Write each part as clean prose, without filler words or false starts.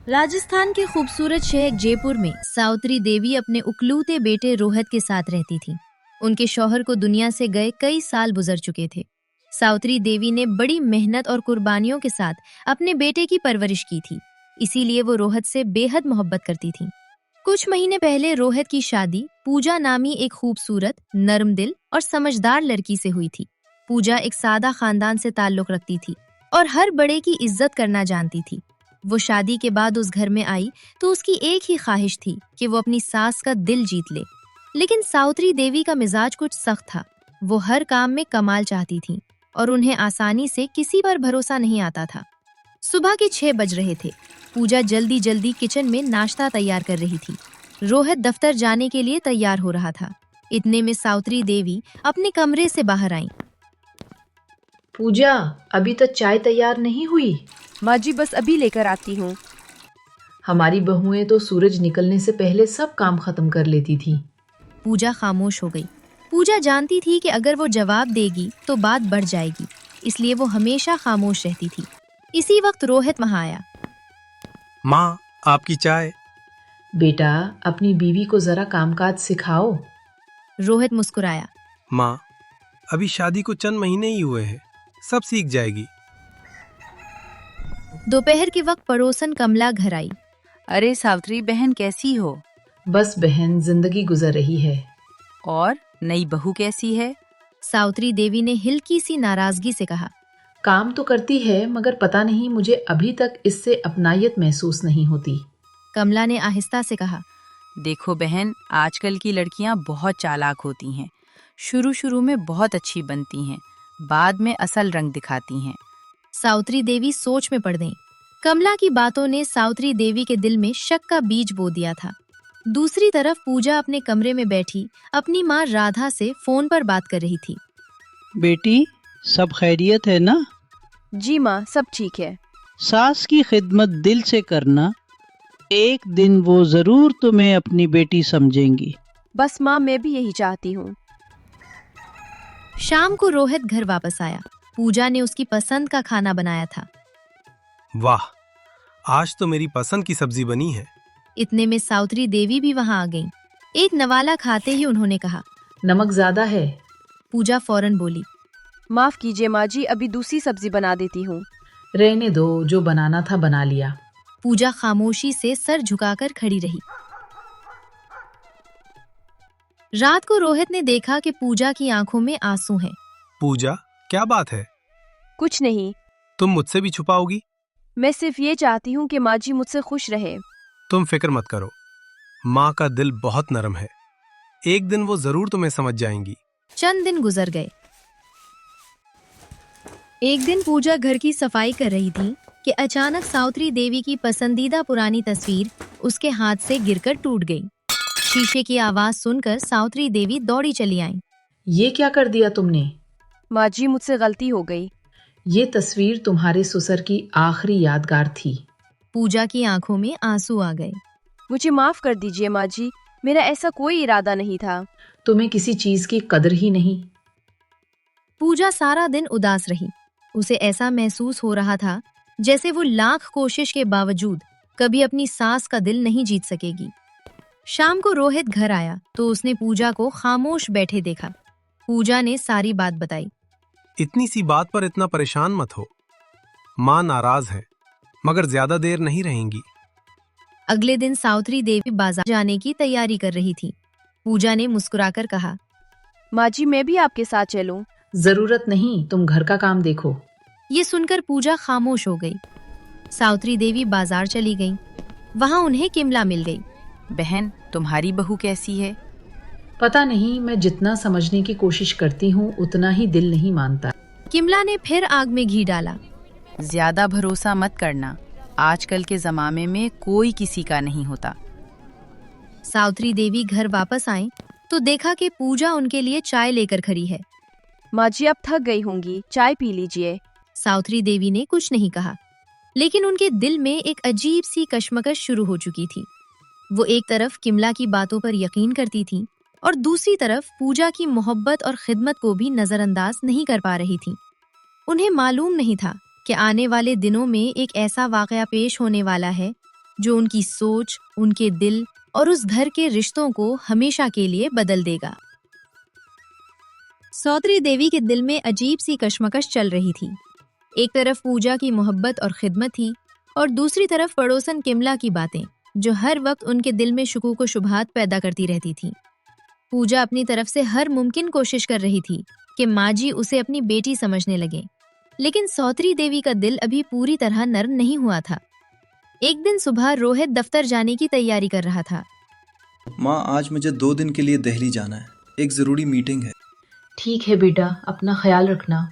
राजस्थान के खूबसूरत शहर जयपुर में सावित्री देवी अपने उकलूते बेटे रोहित के साथ रहती थी। उनके शौहर को दुनिया से गए कई साल गुजर चुके थे। सावित्री देवी ने बड़ी मेहनत और कुर्बानियों के साथ अपने बेटे की परवरिश की थी, इसीलिए वो रोहित से बेहद मोहब्बत करती थी। कुछ महीने पहले रोहित की शादी पूजा नामी एक खूबसूरत, नरम दिल और समझदार लड़की से हुई थी। पूजा एक सादा खानदान से ताल्लुक रखती थी और हर बड़े की इज्जत करना जानती थी। वो शादी के बाद उस घर में आई तो उसकी एक ही ख्वाहिश थी कि वो अपनी सास का दिल जीत ले। लेकिन सावित्री देवी का मिजाज कुछ सख्त था। वो हर काम में कमाल चाहती थी और उन्हें आसानी से किसी पर भरोसा नहीं आता था। सुबह के 6 बज रहे थे। पूजा जल्दी जल्दी किचन में नाश्ता तैयार कर रही थी। रोहित दफ्तर जाने के लिए तैयार हो रहा था। इतने में सावित्री देवी अपने कमरे से बाहर आईं। पूजा, अभी तक चाय तैयार नहीं हुई? माँ जी, बस अभी लेकर आती हूँ। हमारी बहुएं तो सूरज निकलने से पहले सब काम खत्म कर लेती थी। पूजा खामोश हो गई। पूजा जानती थी कि अगर वो जवाब देगी तो बात बढ़ जाएगी, इसलिए वो हमेशा खामोश रहती थी। इसी वक्त रोहित वहां आया। माँ, आपकी चाय। बेटा, अपनी बीवी को जरा कामकाज सिखाओ। रोहित मुस्कुराया। माँ, अभी शादी को चंद महीने ही हुए हैं, सब सीख जाएगी। दोपहर के वक्त पड़ोसन कमला घर आई। अरे सावित्री बहन, कैसी हो? बस बहन, जिंदगी गुजर रही है। और नई बहू कैसी है? सावित्री देवी ने हल्की सी नाराजगी से कहा। काम तो करती है, मगर पता नहीं मुझे अभी तक इससे अपनायत महसूस नहीं होती। कमला ने आहिस्ता से कहा। देखो बहन, आजकल की लड़कियां बहुत चालाक होती हैं। शुरू शुरू में बहुत अच्छी बनती हैं, बाद में असल रंग दिखाती हैं। सावित्री देवी सोच में पड़ गईं। कमला की बातों ने सावित्री देवी के दिल में शक का बीज बो दिया था। दूसरी तरफ पूजा अपने कमरे में बैठी अपनी माँ राधा से फोन पर बात कर रही थी। बेटी, सब खैरियत है ना? जी माँ, सब ठीक है। सास की खिदमत दिल से करना, एक दिन वो जरूर तुम्हें अपनी बेटी समझेंगी। बस माँ, मैं भी यही चाहती हूँ। शाम को रोहित घर वापस आया। पूजा ने उसकी पसंद का खाना बनाया था। वाह, आज तो मेरी पसंद की सब्जी बनी है। इतने में सावित्री देवी भी वहां आ गईं। एक नवाला खाते ही उन्होंने कहा, नमक ज्यादा है। पूजा फौरन बोली। माफ कीजिए माँ जी, अभी दूसरी सब्जी बना देती हूँ। रहने दो, जो बनाना था बना लिया। पूजा खामोशी से सर झुकाकर खड़ी रही। रात को रोहित ने देखा कि पूजा की आंखों में आंसू हैं। पूजा, क्या बात है? कुछ नहीं, तुम मुझसे भी छुपाओगी? मैं सिर्फ ये चाहती हूँ कि माँ जी मुझसे खुश रहे। तुम फिक्र मत करो, माँ का दिल बहुत नरम है। एक दिन वो जरूर तुम्हें समझ जाएंगी। चंद दिन गुजर गए। एक दिन पूजा घर की सफाई कर रही थी कि अचानक सावित्री देवी की पसंदीदा पुरानी तस्वीर उसके हाथ से गिरकर टूट गई। शीशे की आवाज सुनकर सावित्री देवी दौड़ी चली आईं। ये क्या कर दिया तुमने? माँ जी, मुझसे गलती हो गई। ये तस्वीर तुम्हारे ससुर की आखिरी यादगार थी। पूजा की आंखों में आंसू आ गए। मुझे माफ कर दीजिए माँ जी, मेरा ऐसा कोई इरादा नहीं था। तुम्हें किसी चीज की कदर ही नहीं। पूजा सारा दिन उदास रही। उसे ऐसा महसूस हो रहा था जैसे वो लाख कोशिश के बावजूद कभी अपनी सास का दिल नहीं जीत सकेगी। शाम को रोहित घर आया तो उसने पूजा को खामोश बैठे देखा। पूजा ने सारी बात बताई। इतनी सी बात पर इतना परेशान मत हो। माँ नाराज है, मगर ज्यादा देर नहीं रहेंगी। अगले दिन सावित्री देवी बाजार जाने की तैयारी कर रही थी। पूजा ने मुस्कुराकर कहा, माँ जी, मैं भी आपके साथ चलूं? जरूरत नहीं, तुम घर का काम देखो। ये सुनकर पूजा खामोश हो गई। सावित्री देवी बाजार चली गई। वहां उन्हें किमला मिल गई। बहन, तुम्हारी बहू कैसी है? पता नहीं, मैं जितना समझने की कोशिश करती हूँ उतना ही दिल नहीं मानता। किमला ने फिर आग में घी डाला। ज्यादा भरोसा मत करना, आजकल के जमाने में कोई किसी का नहीं होता। सावित्री देवी घर वापस आई तो देखा कि पूजा उनके लिए चाय लेकर खड़ी है। माँ जी, अब थक गई होंगी, चाय पी लीजिए। सावित्री देवी ने कुछ नहीं कहा, लेकिन उनके दिल में एक अजीब सी कश्मकश शुरू हो चुकी थी। वो एक तरफ किमला की बातों पर यकीन करती थी और दूसरी तरफ पूजा की मोहब्बत और खिदमत को भी नजरअंदाज नहीं कर पा रही थी। उन्हें मालूम नहीं था कि आने वाले दिनों में एक ऐसा वाकया पेश होने वाला है जो उनकी सोच, उनके दिल और उस घर के रिश्तों को हमेशा के लिए बदल देगा। सौत्री देवी के दिल में अजीब सी कश्मकश चल रही थी। एक तरफ पूजा की मोहब्बत और खिदमत थी और दूसरी तरफ पड़ोसन किमला की बातें, जो हर वक्त उनके दिल में शुकूक व शुबहात पैदा करती रहती थी। पूजा अपनी तरफ से हर मुमकिन कोशिश कर रही थी कि माजी उसे अपनी बेटी समझने लगे, लेकिन सौत्री देवी का दिल अभी पूरी तरह नर्म नहीं हुआ था। एक दिन सुबह रोहित दफ्तर जाने की तैयारी कर रहा था। माँ, आज मुझे 2 दिन के लिए दिल्ली जाना है, एक ज़रूरी मीटिंग है। ठीक है बेटा, अपना ख्याल रखना।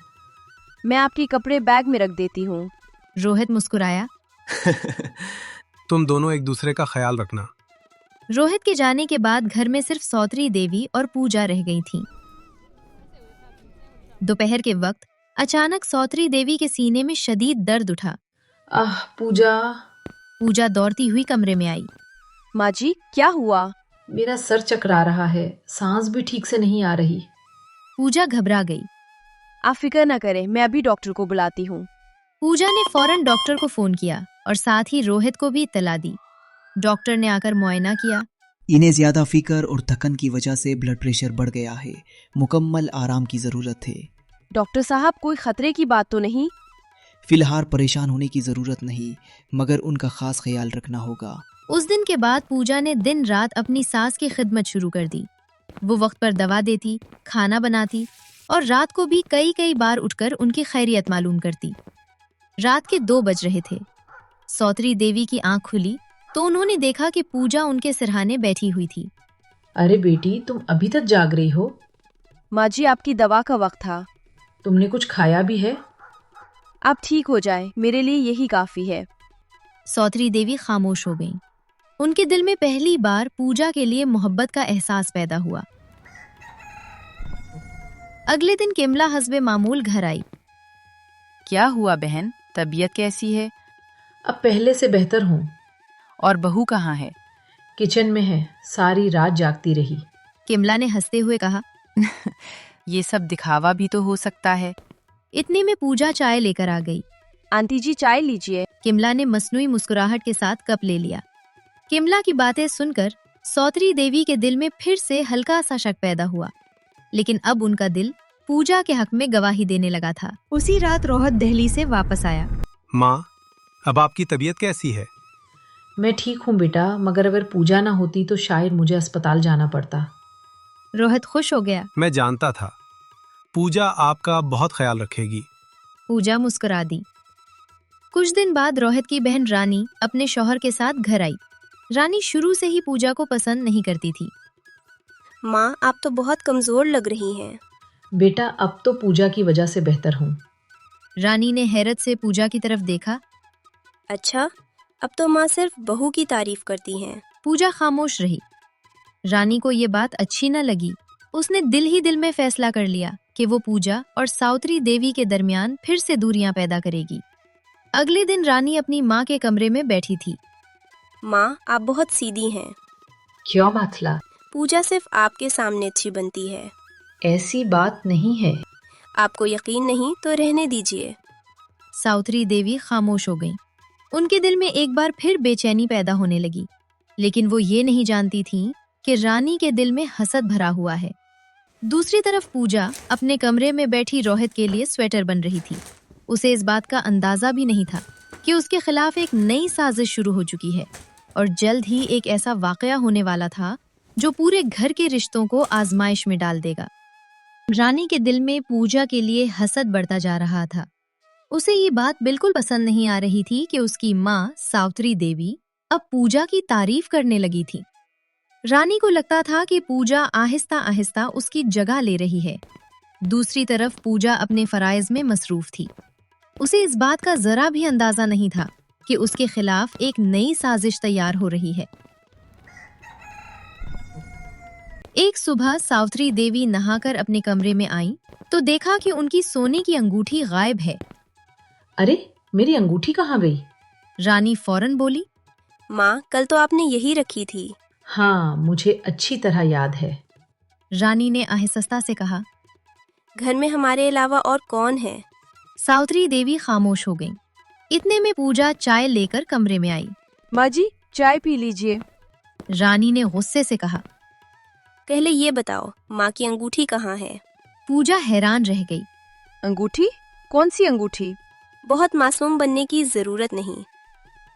मैं आपके कपड़े बैग में रख देती हूँ। रोहित मुस्कुराया। तुम दोनों एक दूसरे का ख्याल रखना। रोहित के जाने के बाद घर में सिर्फ सौत्री देवी और पूजा रह गई थी। दोपहर के वक्त अचानक सौत्री देवी के सीने में शदीद दर्द उठा। पूजा। पूजा दौड़ती हुई कमरे में आई। माँ जी, क्या हुआ? मेरा सर चकरा रहा है, सांस भी ठीक से नहीं आ रही। पूजा घबरा गई। आप फिक्र न करें, मैं अभी डॉक्टर को बुलाती हूँ। पूजा ने फौरन डॉक्टर को फोन किया और साथ ही रोहित को भी इत्तला दी। डॉक्टर ने आकर मुआयना किया। इन्हें ज्यादा फिक्र और थकन की वजह से ब्लड प्रेशर बढ़ गया है, मुकम्मल आराम की जरूरत है। डॉक्टर साहब, कोई खतरे की बात तो नहीं? फिलहाल परेशान होने की जरूरत नहीं, मगर उनका खास ख्याल रखना होगा। उस दिन के बाद पूजा ने दिन रात अपनी सास की खिदमत शुरू कर दी। वो वक्त पर दवा देती, खाना बनाती और रात को भी कई कई बार उठकर उनकी खैरियत मालूम करती। रात के 2 बज रहे थे। सौत्री देवी की आंख खुली तो उन्होंने देखा कि पूजा उनके सिरहाने बैठी हुई थी। अरे बेटी, तुम अभी तक जाग रही हो? माँ जी, आपकी दवा का वक्त था। तुमने कुछ खाया भी है? आप ठीक हो जाए, मेरे लिए यही काफी है। सौत्री देवी खामोश हो गईं। उनके दिल में पहली बार पूजा के लिए मोहब्बत का एहसास पैदा हुआ। अगले दिन किमला हस्बे मामूल घर आई। क्या हुआ बहन, तबीयत कैसी है? अब पहले से बेहतर हूँ। और बहू कहाँ है? किचन में है, सारी रात जागती रही। किमला ने हंसते हुए कहा। ये सब दिखावा भी तो हो सकता है। इतने में पूजा चाय लेकर आ गई। आंटी जी, चाय लीजिए। किमला ने मसनूई मुस्कुराहट के साथ कप ले लिया। किमला की बातें सुनकर सौत्री देवी के दिल में फिर से हल्का सा शक पैदा हुआ, लेकिन अब उनका दिल पूजा के हक में गवाही देने लगा था। उसी रात रोहित दिल्ली से वापस आया। माँ, अब आपकी तबीयत कैसी है? मैं ठीक हूँ बेटा, मगर अगर पूजा ना होती तो शायद मुझे अस्पताल जाना पड़ता। रोहित खुश हो गया। मैं जानता था, पूजा आपका बहुत ख्याल रखेगी। पूजा मुस्कुरा दी। कुछ दिन बाद रोहित की बहन रानी अपने शौहर के साथ घर आई। रानी शुरू से ही पूजा को पसंद नहीं करती थी। माँ, आप तो बहुत कमजोर लग रही हैं। बेटा, अब तो पूजा की वजह से बेहतर हूँ। रानी ने हैरत से पूजा की तरफ देखा। अच्छा, अब तो माँ सिर्फ बहू की तारीफ करती हैं। पूजा खामोश रही। रानी को ये बात अच्छी न लगी। उसने दिल ही दिल में फैसला कर लिया कि वो पूजा और सावित्री देवी के दरमियान फिर से दूरियां पैदा करेगी। अगले दिन रानी अपनी माँ के कमरे में बैठी थी। माँ, आप बहुत सीधी हैं। क्यों माथला? पूजा सिर्फ आपके सामने अच्छी बनती है। ऐसी बात नहीं है। आपको यकीन नहीं तो रहने दीजिए। सावित्री देवी खामोश हो गईं। उनके दिल में एक बार फिर बेचैनी पैदा होने लगी, लेकिन वो ये नहीं जानती थीं कि रानी के दिल में हसद भरा हुआ है। दूसरी तरफ पूजा अपने कमरे में बैठी रोहित के लिए स्वेटर बन रही थी। उसे इस बात का अंदाजा भी नहीं था कि उसके खिलाफ एक नई साजिश शुरू हो चुकी है और जल्द ही एक ऐसा वाकया होने वाला था जो पूरे घर के रिश्तों को आजमाइश में डाल देगा। रानी के दिल में पूजा के लिए हसद बढ़ता जा रहा था। उसे ये बात बिल्कुल पसंद नहीं आ रही थी कि उसकी माँ सावित्री देवी अब पूजा की तारीफ करने लगी थी। रानी को लगता था कि पूजा आहिस्ता आहिस्ता उसकी जगह ले रही है। दूसरी तरफ पूजा अपने फराइज में मसरूफ थी। उसे इस बात का जरा भी अंदाजा नहीं था कि उसके खिलाफ एक नई साजिश तैयार हो रही है। एक सुबह सावित्री देवी नहाकर अपने कमरे में आई तो देखा कि उनकी सोने की अंगूठी गायब है। अरे, मेरी अंगूठी कहाँ गई? रानी फौरन बोली। माँ, कल तो आपने यही रखी थी। हाँ, मुझे अच्छी तरह याद है। रानी ने आहिस्ता से कहा। घर में हमारे अलावा और कौन है? सावित्री देवी खामोश हो गईं। इतने में पूजा चाय लेकर कमरे में आई। माँ जी, चाय पी लीजिए। रानी ने गुस्से से कहा। पहले ये बताओ, माँ की अंगूठी कहाँ है? पूजा हैरान रह गई। अंगूठी? कौन सी अंगूठी? बहुत मासूम बनने की जरूरत नहीं।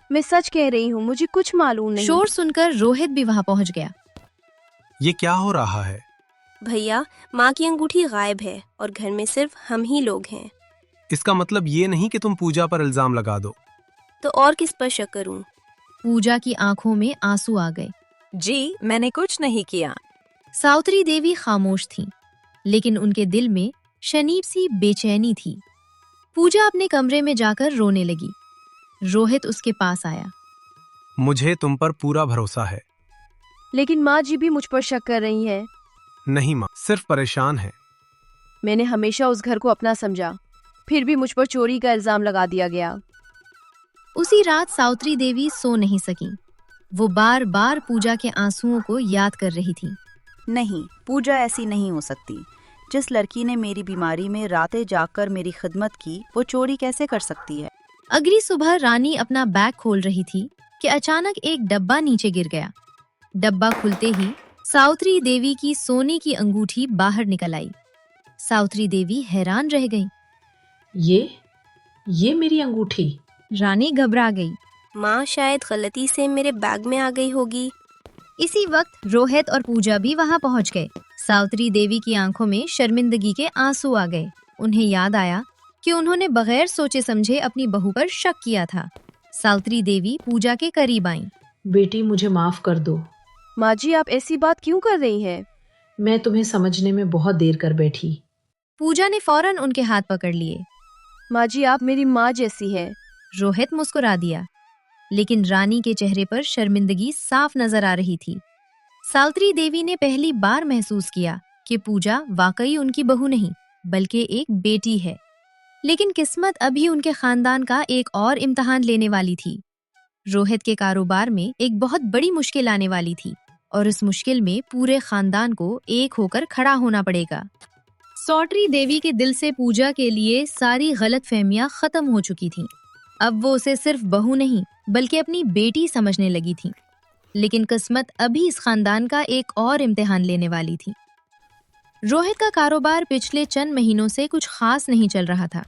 मैं सच कह रही हूँ, मुझे कुछ मालूम नहीं। शोर सुनकर रोहित भी वहां पहुंच गया। ये क्या हो रहा है? भैया, माँ की अंगूठी गायब है और घर में सिर्फ हम ही लोग हैं। इसका मतलब ये नहीं कि तुम पूजा पर इल्जाम लगा दो। तो और किस पर शक करूं? पूजा की आंखों में आंसू आ गए। जी, मैंने कुछ नहीं किया। सावित्री देवी खामोश थीं, लेकिन उनके दिल में शनीप सी बेचैनी थी। पूजा अपने कमरे में जाकर रोने लगी। रोहित उसके पास आया। मुझे तुम पर पूरा भरोसा है। लेकिन माँ जी भी मुझ पर शक कर रही हैं। नहीं माँ, सिर्फ परेशान है। मैंने हमेशा उस घर को अपना समझा, फिर भी मुझ पर चोरी का इल्जाम लगा दिया गया। उसी रात सावित्री देवी सो नहीं सकी। वो बार बार पूजा के आंसुओं को याद कर रही थी। नहीं, पूजा ऐसी नहीं हो सकती। जिस लड़की ने मेरी बीमारी में रातें जागकर मेरी खिदमत की, वो चोरी कैसे कर सकती है? अगली सुबह रानी अपना बैग खोल रही थी कि अचानक एक डब्बा नीचे गिर गया। डब्बा खुलते ही सावित्री देवी की सोने की अंगूठी बाहर निकल आई। सावित्री देवी हैरान रह गई। ये मेरी अंगूठी? रानी घबरा गई। माँ शायद गलती से मेरे बैग में आ गई होगी। इसी वक्त रोहित और पूजा भी वहां पहुंच गए। सावित्री देवी की आंखों में शर्मिंदगी के आंसू आ गए। उन्हें याद आया कि उन्होंने बगैर सोचे समझे अपनी बहू पर शक किया था। सावित्री देवी पूजा के करीब आईं। बेटी, मुझे माफ कर दो। माँ जी, आप ऐसी बात क्यों कर रही हैं? मैं तुम्हें समझने में बहुत देर कर बैठी। पूजा ने फौरन उनके हाथ पकड़ लिए। माँ जी, आप मेरी माँ जैसी हैं। रोहित मुस्कुरा दिया, लेकिन रानी के चेहरे पर शर्मिंदगी साफ नजर आ रही थी। सावित्री देवी ने पहली बार महसूस किया कि पूजा वाकई उनकी बहू नहीं बल्कि एक बेटी है। लेकिन किस्मत अभी उनके खानदान का एक और इम्तिहान लेने वाली थी। रोहित के कारोबार में एक बहुत बड़ी मुश्किल आने वाली थी और इस मुश्किल में पूरे खानदान को एक होकर खड़ा होना पड़ेगा। सावित्री देवी के दिल से पूजा के लिए सारी गलतफहमियां खत्म हो चुकी थीं। अब वो उसे सिर्फ बहू नहीं बल्कि अपनी बेटी समझने लगी थी। लेकिन किस्मत अभी इस खानदान का एक और इम्तिहान लेने वाली थी। रोहित का कारोबार पिछले चंद महीनों से कुछ खास नहीं चल रहा था।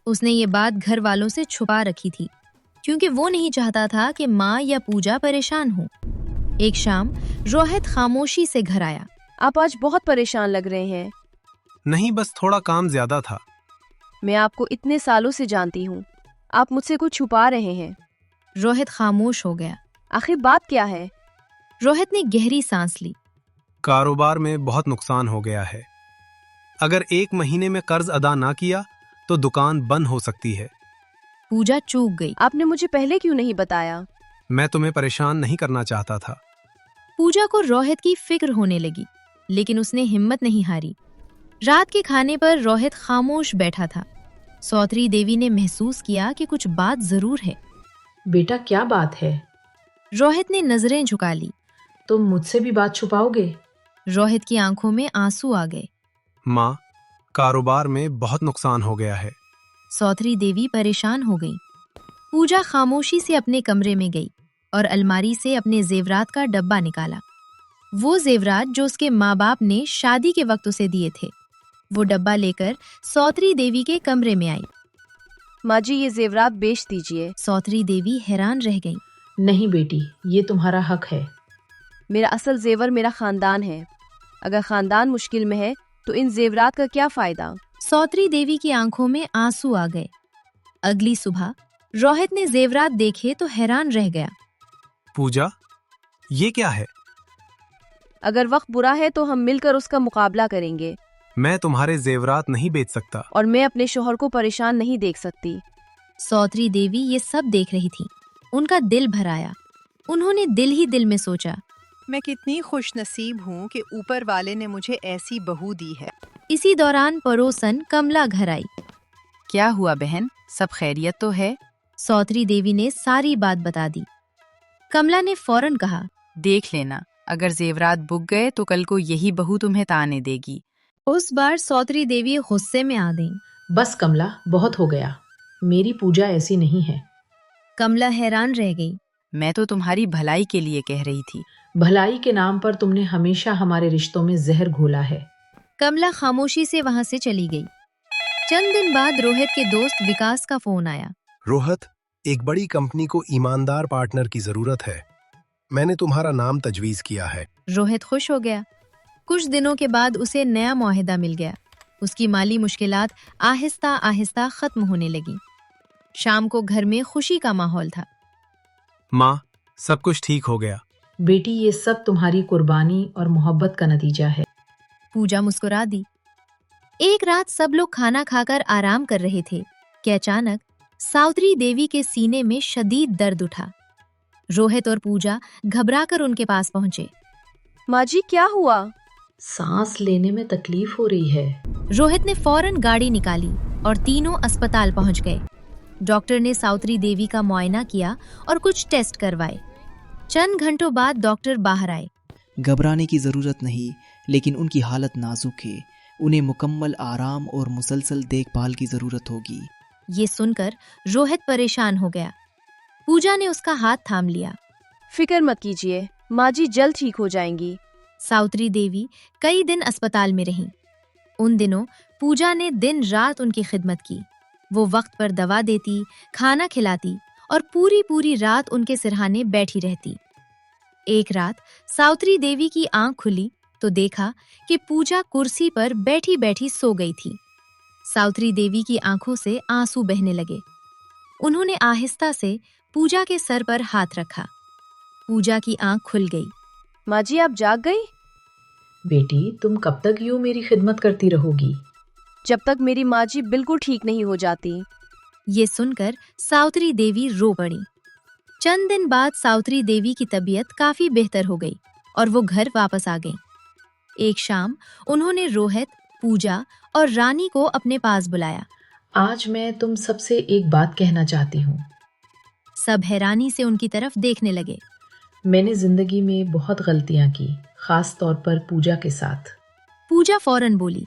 उसने ये बात घर वालों से छुपा रखी थी क्योंकि वो नहीं चाहता था कि माँ या पूजा परेशान हो। एक शाम रोहित खामोशी से घर आया। आप आज बहुत परेशान लग रहे हैं। नहीं, बस थोड़ा काम ज्यादा था। मैं आपको इतने सालों से जानती हूँ, आप मुझसे कुछ छुपा रहे हैं। रोहित खामोश हो गया। आखिर बात क्या है? रोहित ने गहरी सांस ली। कारोबार में बहुत नुकसान हो गया है। अगर 1 महीने में कर्ज अदा ना किया तो दुकान बंद हो सकती है। पूजा चूक गई। आपने मुझे पहले क्यों नहीं बताया? मैं तुम्हें परेशान नहीं करना चाहता था। पूजा को रोहित की फिक्र होने लगी, लेकिन उसने हिम्मत नहीं हारी। रात के खाने पर रोहित खामोश बैठा था। सावित्री देवी ने महसूस किया कि कुछ बात जरूर है। बेटा, क्या बात है? रोहित ने नजरें झुका ली। तुम मुझसे भी बात छुपाओगे? रोहित की आंखों में आंसू आ गए। माँ, कारोबार में बहुत नुकसान हो गया है। सावित्री देवी परेशान हो गई। पूजा खामोशी से अपने कमरे में गई और अलमारी से अपने जेवरात का डब्बा निकाला। वो जेवरात जो उसके माँ बाप ने शादी के वक्त उसे दिए थे। वो डब्बा लेकर सावित्री देवी के कमरे में आई। माँ जी, ये जेवरात बेच दीजिए। सावित्री देवी हैरान रह गई। नहीं बेटी, ये तुम्हारा हक है। मेरा असल जेवर मेरा खानदान है। अगर खानदान मुश्किल में है तो इन जेवरात का क्या फायदा? सावित्री देवी की आंखों में आंसू आ गए। अगली सुबह रोहित ने जेवरात देखे तो हैरान रह गया। पूजा, ये क्या है? अगर वक्त बुरा है तो हम मिलकर उसका मुकाबला करेंगे। मैं तुम्हारे जेवरात नहीं बेच सकता। और मैं अपने शोहर को परेशान नहीं देख सकती। सावित्री देवी ये सब देख रही थी। उनका दिल भर आया। उन्होंने दिल ही दिल में सोचा, मैं कितनी खुशनसीब हूँ कि ऊपर वाले ने मुझे ऐसी बहू दी है। इसी दौरान पड़ोसन कमला घर आई। क्या हुआ बहन, सब खैरियत तो है? सावित्री देवी ने सारी बात बता दी। कमला ने फौरन कहा, देख लेना, अगर जेवरात बुक गए तो कल को यही बहू तुम्हें ताने देगी। उस बार सावित्री देवी गुस्से में आ गईं। बस कमला, बहुत हो गया। मेरी पूजा ऐसी नहीं है। कमला हैरान रह गई। मैं तो तुम्हारी भलाई के लिए कह रही थी। भलाई के नाम पर तुमने हमेशा हमारे रिश्तों में जहर घोला है। कमला खामोशी से वहां से चली गई। चंद दिन बाद रोहित के दोस्त विकास का फोन आया। रोहित, एक बड़ी कंपनी को ईमानदार पार्टनर की जरूरत है। मैंने तुम्हारा नाम तजवीज किया है। रोहित खुश हो गया। कुछ दिनों के बाद उसे नया मुआहिदा मिल गया। उसकी माली मुश्किलात आहिस्ता आहिस्ता खत्म होने लगी। शाम को घर में खुशी का माहौल था। माँ, सब कुछ ठीक हो गया। बेटी, ये सब तुम्हारी कुर्बानी और मोहब्बत का नतीजा है। पूजा मुस्कुरा दी। एक रात सब लोग खाना खाकर आराम कर रहे थे कि अचानक सावित्री देवी के सीने में शदीद दर्द उठा। रोहित और पूजा घबराकर उनके पास पहुंचे। माँ जी, क्या हुआ? सांस लेने में तकलीफ हो रही है। रोहित ने फौरन गाड़ी निकाली और तीनों अस्पताल पहुंच गए। डॉक्टर ने सावित्री देवी का मुआयना किया और कुछ टेस्ट करवाए। चंद घंटों बाद डॉक्टर बाहर आए। घबराने की ज़रूरत नहीं, लेकिन उनकी हालत नाजुक है। उन्हें मुकम्मल आराम और मुसलसल देखभाल की ज़रूरत होगी। ये सुनकर रोहित परेशान हो गया। पूजा ने उसका हाथ थाम लिया। फिक्र मत कीजिए, माँ जी जल्द ठीक हो जाएंगी। सावित्री देवी कई दिन अस्पताल में रहीं। उन दिनों पूजा ने दिन रात उनकी खिदमत की। वो वक्त पर दवा देती, खाना खिलाती और पूरी पूरी रात उनके सिरहाने बैठी रहती। एक रात सावित्री देवी की आंख खुली तो देखा कि पूजा कुर्सी पर बैठी बैठी सो गई थी। सावित्री देवी की आंखों से आंसू बहने लगे। उन्होंने आहिस्ता से पूजा के सर पर हाथ रखा। पूजा की आंख खुल गई। माँ जी, आप जाग गई? बेटी, तुम कब तक यूं मेरी खिदमत करती रहोगी? जब तक मेरी माँ जी बिल्कुल ठीक नहीं हो जाती। ये सुनकर सावित्री देवी रो पड़ी। चंद दिन बाद सावित्री देवी की तबीयत काफी बेहतर हो गई और वो घर वापस आ गई। एक शाम उन्होंने रोहित, पूजा और रानी को अपने पास बुलाया। आज मैं तुम सबसे एक बात कहना चाहती हूँ। सब हैरानी से उनकी तरफ देखने लगे। मैंने जिंदगी में बहुत गलतियां की, खास तौर पर पूजा के साथ। पूजा फौरन बोली,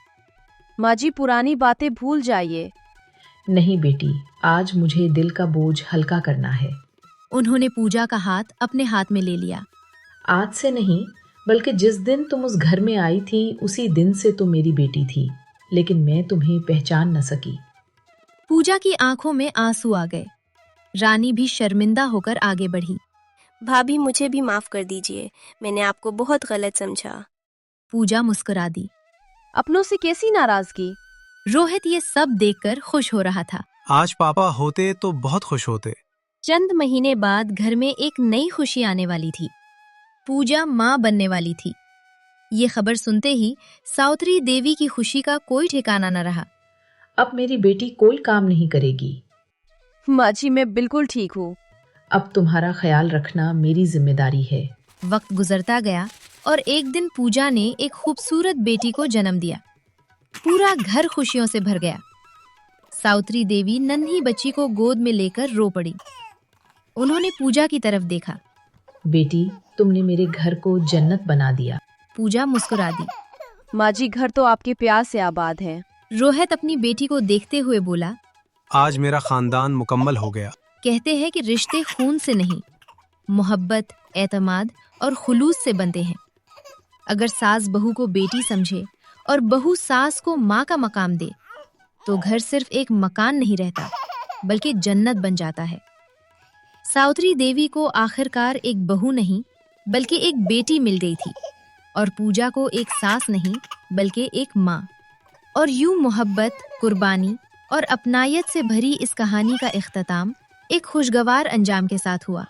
माँ जी पुरानी बातें भूल जाइए। नहीं बेटी, आज मुझे दिल का बोझ हल्का करना है। उन्होंने पूजा का हाथ अपने हाथ में ले लिया। आज से नहीं, बल्कि जिस दिन तुम उस घर में आई थी उसी दिन से तुम मेरी बेटी थी, लेकिन मैं तुम्हें पहचान न सकी। पूजा की आंखों में आंसू आ गए। रानी भी शर्मिंदा होकर आगे बढ़ी। भाभी, मुझे भी माफ कर दीजिए, मैंने आपको बहुत गलत समझा। पूजा मुस्कुरा दी। अपनों से कैसी नाराजगी? रोहित ये सब देखकर खुश हो रहा था। आज पापा होते तो बहुत खुश होते। चंद महीने बाद घर में एक नई खुशी आने वाली थी। पूजा माँ बनने वाली थी। ये खबर सुनते ही सावित्री देवी की खुशी का कोई ठिकाना न रहा। अब मेरी बेटी कोई काम नहीं करेगी। माँ जी, मैं बिल्कुल ठीक हूँ। अब तुम्हारा ख्याल रखना मेरी जिम्मेदारी है। वक्त गुजरता गया और एक दिन पूजा ने एक खूबसूरत बेटी को जन्म दिया। पूरा घर खुशियों से भर गया। सावित्री देवी नन्ही बच्ची को गोद में लेकर रो पड़ी। उन्होंने पूजा की तरफ देखा। बेटी, तुमने मेरे घर को जन्नत बना दिया। पूजा मुस्कुरा दी। माँ जी, घर तो आपके प्यार से आबाद है। रोहित अपनी बेटी को देखते हुए बोला, आज मेरा खानदान मुकम्मल हो गया। कहते हैं कि रिश्ते खून से नहीं, मोहब्बत, एतमाद और खुलूस से बनते हैं। अगर सास बहू को बेटी समझे और बहू सास को माँ का मकाम दे तो घर सिर्फ एक मकान नहीं रहता, बल्कि जन्नत बन जाता है। सावित्री देवी को आखिरकार एक बहू नहीं बल्कि एक बेटी मिल गई थी और पूजा को एक सास नहीं बल्कि एक माँ। और यूं मोहब्बत, कुर्बानी और अपनायत से भरी इस कहानी का इख्तिताम एक खुशगवार अंजाम के साथ हुआ।